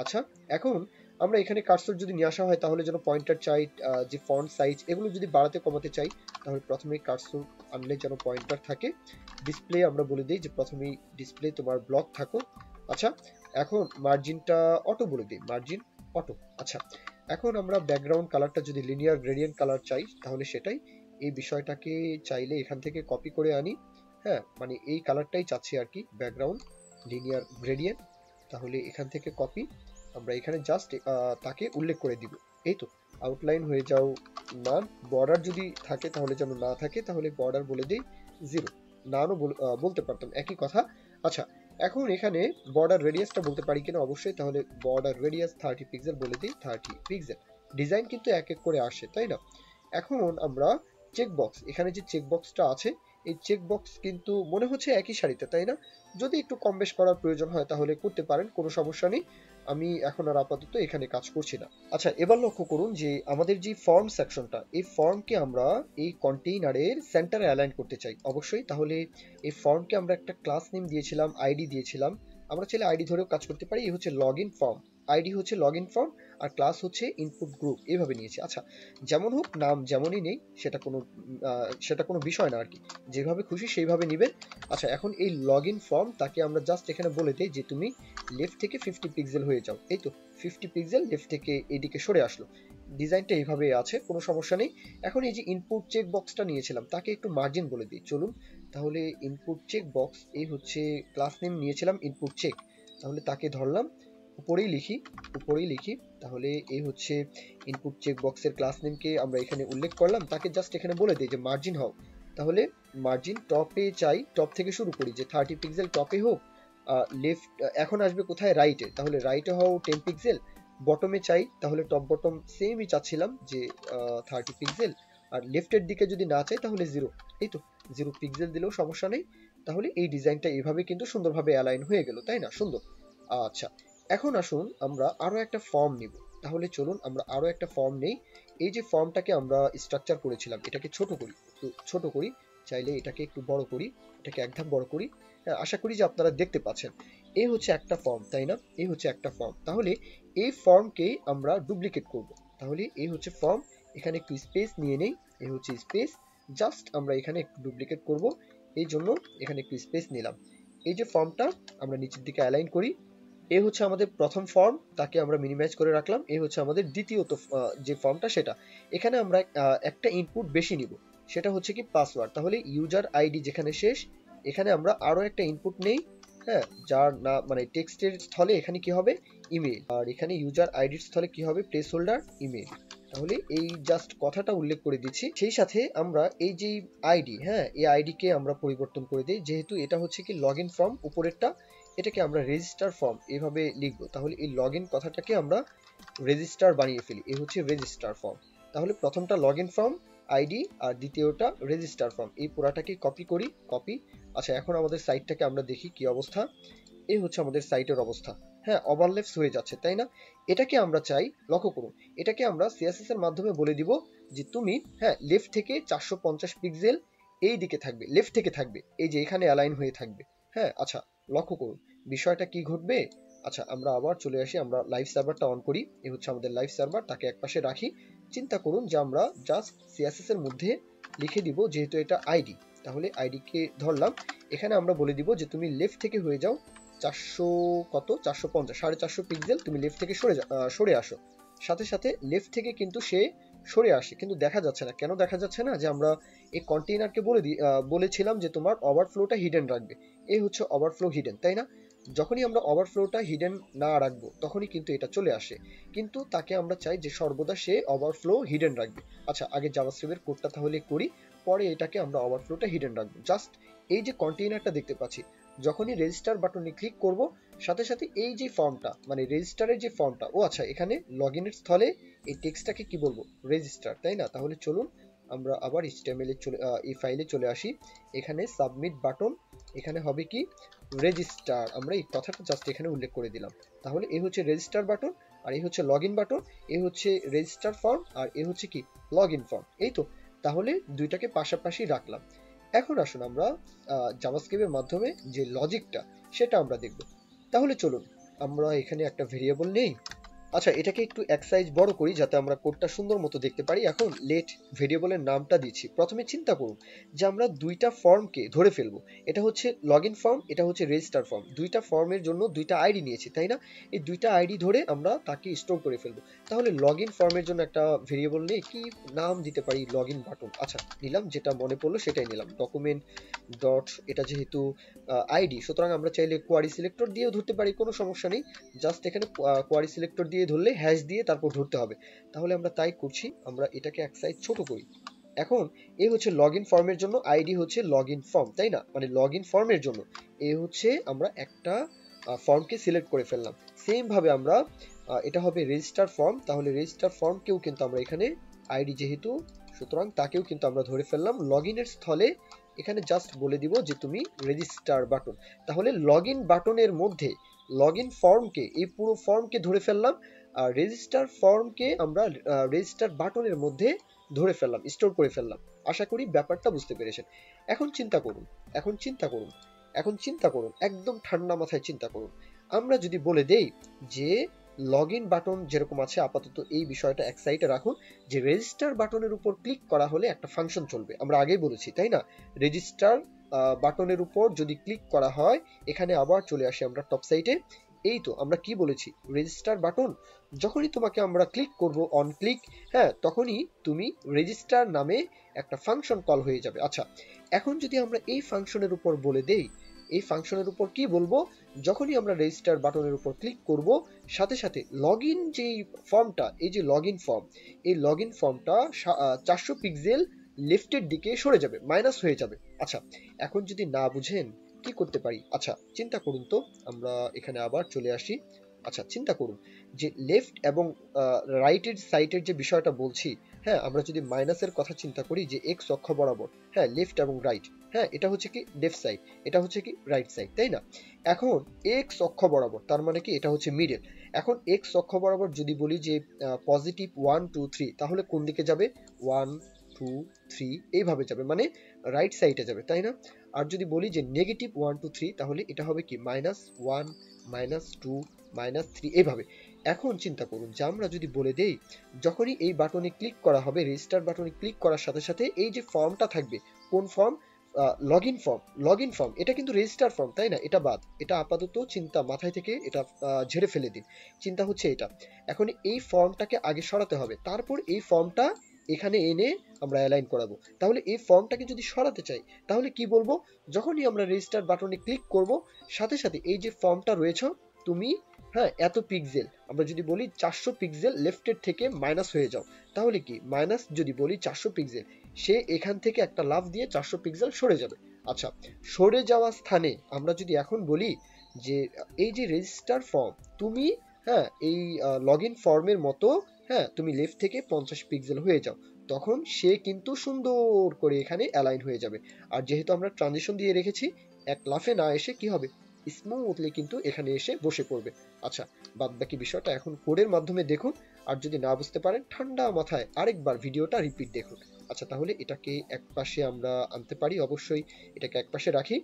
আচ্ছা, এখন আমরা এখানে কার্সর যদি নিয়ে আসা হয় তাহলে যেন পয়েন্টার চাই, যে ফন্ট সাইজ এগুলো যদি বাড়াতে কমাতে চাই তাহলে প্রথমেই কার্সর আনলে যেন পয়েন্টার থাকে। ডিসপ্লে আমরা বলে দিই যে প্রথমেই ডিসপ্লে তোমার ব্লক থাকো। আচ্ছা, এখন মার্জিনটা অটো বলে দিই, মার্জিন অটো। আচ্ছা, এখন আমরা ব্যাকগ্রাউন্ড কালারটা যদি লিনিয়ার গ্রেডিয়েন্ট কালার চাই তাহলে সেটাই, এই বিষয়টাকে চাইলে এখান থেকে কপি করে আনি, হ্যাঁ মানে এই কালারটাই চাচ্ছি আর কি, ব্যাকগ্রাউন্ড লিনিয়ার গ্রেডিয়েন্ট। তাহলে এখান থেকে কপি, আমরা এখানে জাস্ট তাকে উল্লেখ করে দিব। এই তো আউটলাইন হয়ে যাও নান, বর্ডার যদি থাকে তাহলে যেন না থাকে, তাহলে বর্ডার বলে দিই 0, নানও বলতে পারতাম, একই কথা। আচ্ছা, এখন এখানে বর্ডার রেডিয়াসটা বলতে পারি কিনা, অবশ্যই, তাহলে বর্ডার রেডিয়াস 30 পিক্সেল বলে দিই, 30 পিক্সেল। ডিজাইন কিন্তু এক এক করে আসে, তাই না? এখন আমরা চেক বক্স, এখানে যে চেক বক্সটা আছে এই চেকবক্স কিন্তু মনে হচ্ছে একই সারিতে, তাই না? যদি একটু কম বেশ করার প্রয়োজন হয় তাহলে করতে পারেন, কোনো সমস্যা নেই। আমি এখন আর আপাতত এখানে কাজ করছি না। আচ্ছা, এবার লক্ষ্য করুন যে আমাদের যে ফর্ম সেকশনটা, এই ফর্মকে আমরা এই কন্টেইনারের সেন্টারে অ্যালাইন করতে চাই অবশ্যই। তাহলে এই ফর্মকে আমরা একটা ক্লাস নেম দিয়েছিলাম, আইডি দিয়েছিলাম। আমরা চাইলে আইডি ধরেও কাজ করতে পারি। এই হচ্ছে লগ ইন ফর্ম, আইডি হচ্ছে লগ ইন ফর্ম, আর ক্লাস হচ্ছে ইনপুট গ্রুপ, এইভাবে নিয়েছি। আচ্ছা, যেমন হোক, নাম যেমনই নেই সেটা কোনো বিষয় না আর কি, যেভাবে খুশি সেইভাবে নিবেন। আচ্ছা, এখন এই লগ ইন ফর্ম তাকে আমরা জাস্ট এখানে বলে দিই যে তুমি লেফট থেকে 50 পিক্সেল হয়ে যাও। এই তো 50 পিক্সেল লেফট থেকে এদিকে সরে আসলো। ডিজাইনটা এইভাবে আছে, কোনো সমস্যা নেই। এখন এই যে ইনপুট চেক বক্সটা নিয়েছিলাম তাকে একটু মার্জিন বলে দিই, চলুন। তাহলে ইনপুট চেক বক্স, এই হচ্ছে ক্লাস নেম নিয়েছিলাম ইনপুট চেক, তাহলে তাকে ধরলাম, উপরেই লিখি। তাহলে এই হচ্ছে ইনপুট চেক বক্সের ক্লাস নেমকে আমরা এখানে উল্লেখ করলাম, তাকে জাস্ট এখানে বলে দিই যে মার্জিন হও। তাহলে মার্জিন টপে চাই, টপ থেকে শুরু করি যে 30 পিক্সেল টপে হোক। লেফট এখন আসবে কোথায়, রাইটে, তাহলে রাইটে হও 10 পিক্সেল। বটমে চাই, তাহলে টপ বটম সেমই চাচ্ছিলাম যে 30 পিক্সেল। আর লেফটের দিকে যদি না চাই তাহলে 0, এই তো 0 পিক্সেল দিলেও সমস্যা নেই। তাহলে এই ডিজাইনটা এইভাবে কিন্তু সুন্দরভাবে অ্যালাইন হয়ে গেল, তাই না? সুন্দর। আচ্ছা, এখন আসুন আমরা আরো একটা ফর্ম নিব। তাহলে চলুন আমরা আরো একটা ফর্ম নেই। এই যে ফর্মটাকে আমরা স্ট্রাকচার করেছিলাম, এটাকে ছোট করি, চাইলে এটাকে একটু বড় করি, এটাকে এক ধাপ বড় করি। হ্যাঁ, আশা করি যে আপনারা দেখতে পাচ্ছেন। এই হচ্ছে একটা ফর্ম, তাই না? এই হচ্ছে একটা ফর্ম। তাহলে এই ফর্মকে আমরা ডুপ্লিকেট করব। তাহলে এই হচ্ছে ফর্ম, এখানে একটু স্পেস নিয়ে নেই, এই হচ্ছে স্পেস। জাস্ট আমরা এখানে একটু ডুপ্লিকেট করব, এই জন্য এখানে একটু স্পেস নিলাম। এই যে ফর্মটা আমরা নিচের দিকে অ্যালাইন করি। এ হচ্ছে আমাদের প্রথম ফর্ম, তাকে আমরা মিনিমাইজ করে রাখলাম। এই হচ্ছে আমাদের দ্বিতীয়ত যে ফর্মটা, সেটা এখানে আমরা একটা ইনপুট বেশি নিব, সেটা হচ্ছে কি পাসওয়ার্ড। তাহলে ইউজার আইডি যেখানে শেষ, এখানে আমরা আরো একটা ইনপুট নেই। হ্যাঁ, যার না মানে টেক্সটের স্থলে এখানে কি হবে, ইমেল, আর এখানে ইউজার আইডির স্থলে কি হবে, প্লেস হোল্ডার ইমেল। তাহলে এই জাস্ট কথাটা উল্লেখ করে দিচ্ছি। সেই সাথে আমরা এই যে আইডি, হ্যাঁ, এই আইডি কে আমরা পরিবর্তন করে দিই, যেহেতু এটা হচ্ছে কি লগ ইন ফর্ম উপরেরটা, এটাকে আমরা রেজিস্টার ফর্ম এভাবে লিখবো। তাহলে এই লগ ইন কথাটাকে আমরা রেজিস্টার বানিয়ে ফেলি, এই হচ্ছে রেজিস্টার ফর্ম। তাহলে প্রথমটা লগ ইন ফর্ম আইডি, আর দ্বিতীয়টা রেজিস্টার ফর্ম। এই পুরাটাকে কপি করি, কপি। আচ্ছা, এখন আমাদের সাইটটাকে আমরা দেখি কি অবস্থা। এই হচ্ছে আমাদের সাইটের অবস্থা। হ্যাঁ, ওভারল্যাপস হয়ে যাচ্ছে, তাই না? এটাকে আমরা চাই, লক্ষ্য করুন, এটাকে আমরা সিএসএস এর মাধ্যমে বলে দিব যে তুমি, হ্যাঁ, লেফট থেকে 450 পিক্সেল এই দিকে থাকবে, লেফট থেকে থাকবে, এই যে এখানে অ্যালাইন হয়ে থাকবে। হ্যাঁ, আচ্ছা, লক্ষ্য করুন বিষয়টা কি ঘটবে। আচ্ছা, আমরা আবার চলে আসি, আমরা লাইভ সার্ভারটা অন করি। এই হচ্ছে আমাদের লাইভ সার্ভার, তাকে একপাশে রাখি। চিন্তা করুন যে আমরা জাস্ট সিএসএস এর মধ্যে লিখে দিব, যেহেতু এটা আইডি, তাহলে আইডি কে ধরলাম। এখানে আমরা বলে দিব যে তুমি লেফট থেকে হয়ে যাও 400 কত 450 450 পিক্সেল, তুমি লেফট থেকে সরে আসো। সাথে সাথে লেফট থেকে কিন্তু সে সরে আসে, কিন্তু দেখা যাচ্ছে না। কেন দেখা যাচ্ছে না? যে আমরা এই কন্টেইনারকে বলেছিলাম যে তোমার ওভারফ্লোটা হিডেন রাখবে। এই হচ্ছে ওভারফ্লো হিডেন, তাই না? যখনই আমরা ওভারফ্লোটা হিডেন না রাখবো তখনই কিন্তু এটা চলে আসে, কিন্তু তাকে আমরা চাই যে সর্বদা সে ওভারফ্লো হিডেন রাখবে। আচ্ছা, আগে জাভাস্ক্রিপ্টের কোডটা তাহলে করি, পরে এটাকে আমরা ওভারফ্লোটা হিডেন রাখবো। জাস্ট এই যে কন্টেইনারটা দেখতে পাচ্ছি, যখনই রেজিস্টার বাটনে ক্লিক করব, সাথে সাথে এই যে ফর্মটা, মানে রেজিস্টারের যে ফর্মটা, ও আচ্ছা, এখানে লগইনের স্থলে এই টেক্সটটাকে কি বলবো, রেজিস্টার, তাই না? তাহলে চলুন আমরা আবার এইচটিএমএল এ এই ফাইলে চলে আসি। এখানে সাবমিট বাটন, এখানে হবে কি, রেজিস্টার। আমরা এই কথাটা জাস্ট এখানে উল্লেখ করে দিলাম। তাহলে এই হচ্ছে রেজিস্টার বাটন, আর এই হচ্ছে লগইন বাটন। এই হচ্ছে রেজিস্টার ফর্ম, আর এই হচ্ছে কি, লগইন ফর্ম। এই তো, তাহলে দুইটাকে পাশাপাশি রাখলাম। এখন আসুন আমরা জাভাস্ক্রিপ্টের মাধ্যমে যে লজিকটা, সেটা আমরা দেখব। তাহলে চলুন আমরা এখানে একটা ভেরিয়েবল নেই। আচ্ছা, এটাকে একটু এক সাইজ বড় করি যাতে আমরা কোডটা সুন্দর মতো দেখতে পারি। এখন লেট ভেরিয়েবলের নামটা দিচ্ছি। প্রথমে চিন্তা করুন যে আমরা দুইটা ফর্মকে ধরে ফেলবো। এটা হচ্ছে লগইন ফর্ম, এটা হচ্ছে রেজিস্টার ফর্ম। দুইটা ফর্মের জন্য দুইটা আইডি নিয়েছি, তাই না? এই দুইটা আইডি ধরে আমরা তাকে স্টোর করে ফেলবো। তাহলে লগইন ফর্মের জন্য একটা ভেরিয়েবল নেই, কি নাম দিতে পারি, লগইন বাটন। আচ্ছা, নিলাম, যেটা মনে পড়লো সেটাই নিলাম, ডকুমেন্ট ডট, এটা যেহেতু আইডি, সুতরাং আমরা চাইলে কোয়ারি সিলেক্টর দিয়েও ধরতে পারি, কোনো সমস্যা নেই। জাস্ট এখানে কোয়ারি সিলেক্টর দিয়ে ধরলে হ্যাশ দিয়ে তারপর ধরতে হবে। তাহলে আমরা তাই করছি, আমরা এটাকে এক সাইজ ছোট করি। এখন এই হচ্ছে লগইন ফর্মের জন্য, আইডি হচ্ছে লগইন ফর্ম, তাই না? মানে লগইন ফর্মের জন্য এই হচ্ছে আমরা একটা ফর্মকে সিলেক্ট করে ফেললাম। সেম ভাবে আমরা এটা হবে রেজিস্টার ফর্ম, তাহলে রেজিস্টার ফর্মকেও কিন্তু আমরা এখানে আইডি যেহেতু, সুতরাং তাকেও কিন্তু আমরা ধরে ফেললাম। লগইনের স্থলে এখানে জাস্ট বলে দিব যে তুমি রেজিস্টার বাটন। তাহলে লগ ইন বাটনের মধ্যে লগ ইন ফর্মকে, এই পুরো ফর্মকে ধরে ফেললাম, আর রেজিস্টার ফর্মকে আমরা রেজিস্টার বাটনের মধ্যে ধরে ফেললাম, স্টোর করে ফেললাম। আশা করি ব্যাপারটা বুঝতে পেরেছেন। এখন চিন্তা করুন, এখন চিন্তা করুন, এখন চিন্তা করুন, একদম ঠান্ডা মাথায় চিন্তা করুন। আমরা যদি বলে দেই যে লগ ইন বাটন যেরকম আছে, আপাতত এই বিষয়টা এক সাইডে রাখুন, যে রেজিস্টার বাটনের উপর ক্লিক করা হলে একটা ফাংশন চলবে, আমরা আগেই বলেছি তাই না? রেজিস্টার বাটনের উপর যদি ক্লিক করা হয়, এখানে আবার চলে আসি আমরা টপ সাইডে। এই তো আমরা কি বলেছি, রেজিস্টার বাটন যখনই তোমাকে আমরা ক্লিক করব অন ক্লিক, হ্যাঁ, তখনই তুমি রেজিস্টার নামে একটা ফাংশন কল হয়ে যাবে। আচ্ছা, এখন যদি আমরা এই ফাংশনের উপর বলে দেই, এই ফাংশনের উপর কি বলবো, যখনই আমরা রেজিস্টার বাটনের উপর ক্লিক করব, সাথে সাথে লগইন যে ফর্মটা, এই যে লগইন ফর্ম, এই লগইন ফর্মটা 400 পিক্সেল লেফটের দিকে সরে যাবে, মাইনাস হয়ে যাবে। আচ্ছা, এখন যদি না বুঝেন কি করতে পারি, আচ্ছা চিন্তা করুন তো, আমরা এখানে আবার চলে আসি। আচ্ছা চিন্তা করুন যে লেফট এবং রাইটের সাইডের যে বিষয়টা বলছি, হ্যাঁ, আমরা যদি মাইনাসের কথা চিন্তা করি, যে এক্স অক্ষ বরাবর, হ্যাঁ, লেফট এবং রাইট, হ্যাঁ, এটা হচ্ছে কি লেফট সাইড, এটা হচ্ছে কি রাইট সাইড, তাই না? এখন এক্স অক্ষ বরাবর, তার মানে কি এটা হচ্ছে মিডল। এখন এক্স অক্ষ বরাবর যদি বলি যে পজিটিভ 1 2 3, তাহলে কোন দিকে যাবে? 1 2 3 এইভাবে যাবে, মানে রাইট সাইডে যাবে, তাই না? আর যদি বলি যে নেগেটিভ 1 2 3, তাহলে এটা হবে কি -1 -2 -3 এইভাবে। এখন চিন্তা করুন যে আমরা যদি বলে দেই, যখনই এই বাটনে ক্লিক করা হবে, রেজিস্টার বাটনে ক্লিক করার সাথে সাথে এই যে ফর্মটা থাকবে, কোন form? Log in form. Log in form এটা কিন্তু রেজিস্টার ফর্ম, তাই না? এটা বাদ, এটা আপাতত চিন্তা মাথায় থেকে এটা ঝেড়ে ফেলে দিন। চিন্তা হচ্ছে এটা, এখন এই ফর্মটাকে আগে সরাতে হবে, তারপর এই ফর্মটা এখানে এনে আমরা অ্যালাইন করাবো। তাহলে এই ফর্মটাকে যদি সরাতে চাই, তাহলে কি বলবো? যখনই আমরা রেজিস্টার বাটনে ক্লিক করব, সাথে সাথে এই যে ফর্মটা রয়েছে, তুমি, হ্যাঁ, এত পিক্সেল, আমরা যদি বলি 400 পিক্সেল লেফটের থেকে মাইনাস হয়ে যাও, তাহলে কি মাইনাস যদি বলি 400 পিক্সেল, সে এখান থেকে একটা লাফ দিয়ে 400 পিক্সেল সরে যাবে। আচ্ছা, সরে যাওয়া স্থানে আমরা যদি এখন বলি যে এই যে রেজিস্টার ফর্ম, তুমি, হ্যাঁ, এই লগ ইন ফর্মের মতো, হ্যাঁ, তুমি লেফট থেকে 50 পিক্সেল হয়ে যাও, তখন সে কিন্তু সুন্দর করে এখানে অ্যালাইন হয়ে যাবে। আর যেহেতু আমরা ট্রানজিশন দিয়ে রেখেছি, এক লাফে না এসে কি হবে, স্মুথলি কিন্তু এখানে এসে বসে পড়বে। আচ্ছা, বাদ বাকি বিষয়টা এখন কোডের মাধ্যমে দেখুন, আর যদি না বুঝতে পারেন ঠান্ডা মাথায় আরেকবার ভিডিওটা রিপিট দেখুন। আচ্ছা, তাহলে এটাকে এক পাশে আমরা আনতে পারি, অবশ্যই এটাকে এক পাশে রাখি।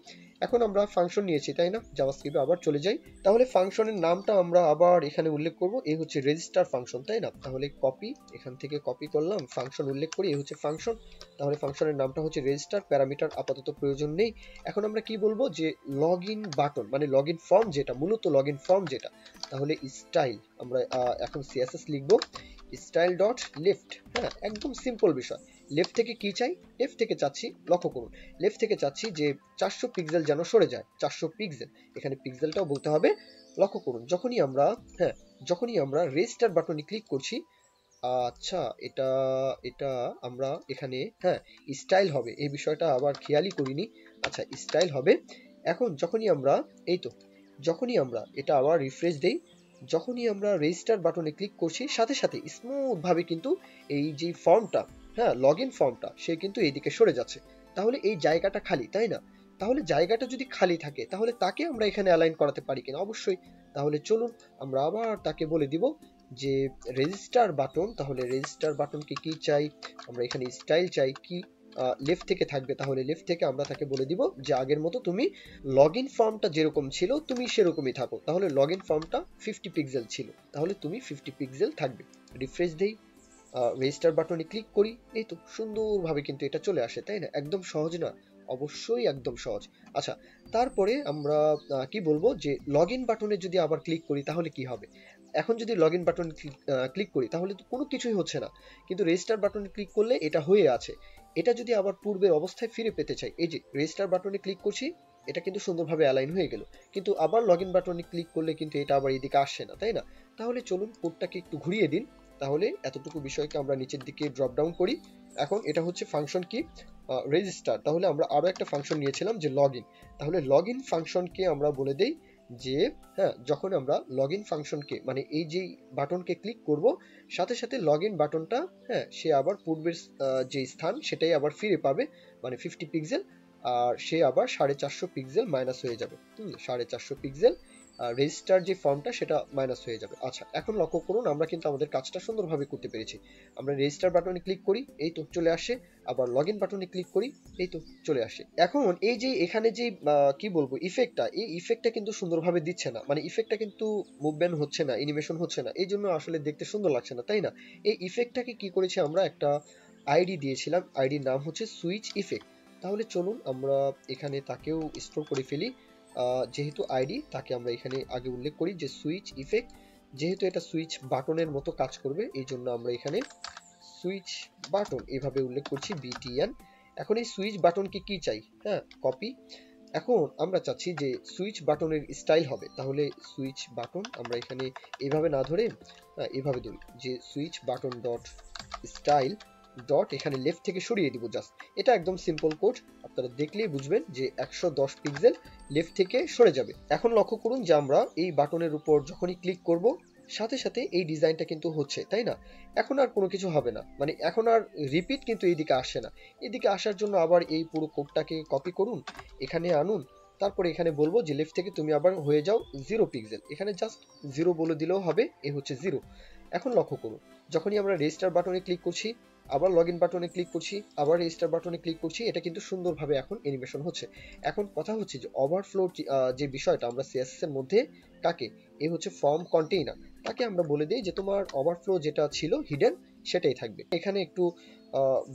এখন আমরা ফাংশন নিয়েছি তাই না, জাভাস্ক্রিপ্টে আবার চলে যাই। তাহলে ফাংশনের নামটা আমরা আবার এখানে উল্লেখ করব, এই হচ্ছে রেজিস্টার ফাংশন, তাই না? তাহলে কপি, এখান থেকে কপি করলাম, ফাংশন উল্লেখ করি, এই হচ্ছে ফাংশন। তাহলে ফাংশনের নামটা হচ্ছে রেজিস্টার, প্যারামিটার আপাতত প্রয়োজন নেই। এখন আমরা কি বলবো, যে লগ ইন বাটন মানে লগ ইন ফর্ম যেটা, মূলত লগ ইন ফর্ম যেটা, তাহলে স্টাইল আমরা এখন সিএসএস লিখবো, স্টাইল ডট লেফট। হ্যাঁ, একদম সিম্পল বিষয়। লেফট থেকে কি চাই? লেফট থেকে চাচ্ছি, লক্ষ্য করুন, লেফট থেকে চাচ্ছি যে 400 পিক্সেল যেন সরে যায়, 400 পিক্সেল, এখানে পিক্সেলটাও বলতে হবে। লক্ষ্য করুন, যখনই আমরা, হ্যাঁ, যখনই আমরা রেজিস্টার বাটনে ক্লিক করছি, আচ্ছা, এটা এটা আমরা এখানে, হ্যাঁ, স্টাইল হবে, এই বিষয়টা আবার খেয়ালই করিনি। আচ্ছা, স্টাইল হবে। এখন যখনই আমরা, এই তো, যখনই আমরা এটা আবার রিফ্রেশ দেই, যখনই আমরা রেজিস্টার বাটনে ক্লিক করছি, সাথে সাথে স্মুথ ভাবে কিন্তু এই যে ফর্মটা, হ্যাঁ, লগ ইন ফর্মটা, সে কিন্তু এইদিকে সরে যাচ্ছে। তাহলে এই জায়গাটা খালি, তাই না? তাহলে জায়গাটা যদি খালি থাকে, তাহলে তাকে আমরা এখানে অ্যালাইন করাতে পারি কিনা? অবশ্যই। তাহলে চলুন আমরা আবার তাকে বলে দিব যে রেজিস্টার বাটন, তাহলে রেজিস্টার বাটনকে কি চাই, আমরা এখানে স্টাইল চাই, কি লেফট থেকে থাকবে, তাহলে লেফট থেকে আমরা তাকে বলে দিব যে আগের মতো তুমি লগ ইন ফর্মটা যেরকম ছিল তুমি সেরকমই থাকো। তাহলে লগ ইন ফর্মটা 50 পিক্সেল ছিল, তাহলে তুমি 50 পিক্সেল থাকবে। রিফ্রেশ দেই, রেজিস্টার বাটনে ক্লিক করি, এই তো সুন্দরভাবে কিন্তু এটা চলে আসে, তাই না? একদম সহজ না? অবশ্যই একদম সহজ। আচ্ছা, তারপরে আমরা কি বলবো, যে লগ ইন বাটনে যদি আবার ক্লিক করি তাহলে কি হবে? এখন যদি লগ ইন বাটনে ক্লিক করি তাহলে তো কোনো কিছুই হচ্ছে না, কিন্তু রেজিস্টার বাটনে ক্লিক করলে এটা হয়ে আছে। এটা যদি আবার পূর্বের অবস্থায় ফিরে পেতে চাই, এই যে রেজিস্টার বাটনে ক্লিক করছি, এটা কিন্তু সুন্দরভাবে অ্যালাইন হয়ে গেল, কিন্তু আবার লগ ইন বাটনে ক্লিক করলে কিন্তু এটা আবার এদিকে আসছে না, তাই না? তাহলে চলুন কোডটাকে একটু ঘুরিয়ে দিন, তাহলে এতটুকু বিষয়কে আমরা নিচের দিকে ড্রপ ডাউন করি। এখন এটা হচ্ছে ফাংশন কি, রেজিস্টার। তাহলে আমরা আরো একটা ফাংশন নিয়েছিলাম যে লগ ইন, তাহলে লগ ইন ফাংশনকে আমরা বলে দেই যে, হ্যাঁ, যখন আমরা লগ ইন ফাংশনকে মানে এই যে বাটনকে ক্লিক করব, সাথে সাথে লগ ইন বাটনটা, হ্যাঁ, সে আবার পূর্বের যে স্থান সেটাই আবার ফিরে পাবে, মানে 50 পিক্সেল। আর সে আবার 450 পিক্সেল মাইনাস হয়ে যাবে। 450 পিক্সেল রেজিস্টার যে ফর্মটা সেটা মাইনাস হয়ে যাবে। আচ্ছা, এখন লক্ষ্য করুন আমরা কিন্তু আমাদের কাজটা সুন্দরভাবে করতে পেরেছি। আমরা রেজিস্টার বাটনে ক্লিক করি, এই তো চলে আসে। আবার লগ ইন বাটনে ক্লিক করি, এই তো চলে আসে। এখন এই যে এখানে যে কি বলবো ইফেক্টটা, এই ইফেক্টটা কিন্তু সুন্দরভাবে দিচ্ছে না, মানে ইফেক্টটা কিন্তু মুভমেন্ট হচ্ছে না, অ্যানিমেশন হচ্ছে না, এই জন্য আসলে দেখতে সুন্দর লাগছে না, তাই না? এই ইফেক্টটাকে কি করেছি আমরা, একটা আইডি দিয়েছিলাম, আইডির নাম হচ্ছে সুইচ ইফেক্ট। তাহলে চলুন আমরা এখানে তাকেও স্টোর করে ফেলি। যেহেতু আইডি, তাকে আমরা এখানে আগে উল্লেখ করি যে সুইচ ইফেক্ট। যেহেতু এটা সুইচ বাটনের মতো কাজ করবে, এই জন্য আমরা এখানে সুইচ বাটন এভাবে উল্লেখ করছি, বিটিএন। এখন এই সুইচ বাটনকে কি চাই, হ্যাঁ, কপি। এখন আমরা চাচ্ছি যে সুইচ বাটনের স্টাইল হবে, তাহলে সুইচ বাটন আমরা এখানে এইভাবে না ধরে এভাবে ধরি যে switch button dot style dot, এখানে লেফট থেকে সরিয়ে দিব জাস্ট। এটা একদম সিম্পল কোড, আপনারা দেখলেই বুঝবেন যে 110 পিক্সেল লেফট থেকে সরে যাবে। এখন লক্ষ্য করুন যে আমরা এই বাটনের উপর যখনই ক্লিক করব, সাথে সাথে এই ডিজাইনটা কিন্তু হচ্ছে, তাই না? এখন আর কোনো কিছু হবে না, মানে এখন আর রিপিট কিন্তু এইদিকে আসে না। এদিকে আসার জন্য আবার এই পুরো কোডটাকে কপি করুন, এখানে আনুন, তারপরে এখানে বলবো যে লেফট থেকে তুমি আবার হয়ে যাও 0 পিক্সেল, এখানে জাস্ট 0 বলে দিলেও হবে, এ হচ্ছে 0। এখন লক্ষ্য করুন, যখনই আমরা রেজিস্টার বাটনে ক্লিক করছি, আবার লগ ইন বাটনে ক্লিক করছি, আবার রেজিস্টার বাটনে ক্লিক করছি, এটা কিন্তু সুন্দরভাবে এখন অ্যানিমেশন হচ্ছে। এখন কথা হচ্ছে যে ওভারফ্লো যে বিষয়টা আমরা সিএসএস এর মধ্যে কাকে, এ হচ্ছে ফর্ম কন্টেইনার, তাকে আমরা বলে দিই যে তোমার ওভারফ্লো যেটা ছিল হিডেন সেটাই থাকবে। এখানে একটু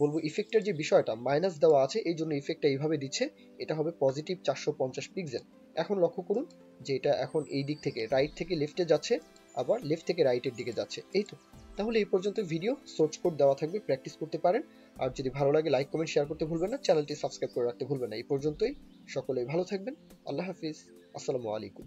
বলবো ইফেক্টের যে বিষয়টা মাইনাস দেওয়া আছে, এই জন্য ইফেক্টটা এইভাবে দিচ্ছে, এটা হবে পজিটিভ 450 পিক্সেল। এখন লক্ষ্য করুন যে এটা এখন এই দিক থেকে রাইট থেকে লেফটে যাচ্ছে, আবার লেফট থেকে রাইটের দিকে যাচ্ছে, এই তো। তাহলে এই পর্যন্ত ভিডিও, সোর্স কোড দেওয়া থাকবে, প্র্যাকটিস করতে পারেন। আর যদি ভালো লাগে লাইক কমেন্ট শেয়ার করতে ভুলবেন না, চ্যানেলটি সাবস্ক্রাইব করে রাখতে ভুলবেন না। এই পর্যন্তই, সকলেই ভালো থাকবেন, আল্লাহ হাফিজ, আসসালামু আলাইকুম।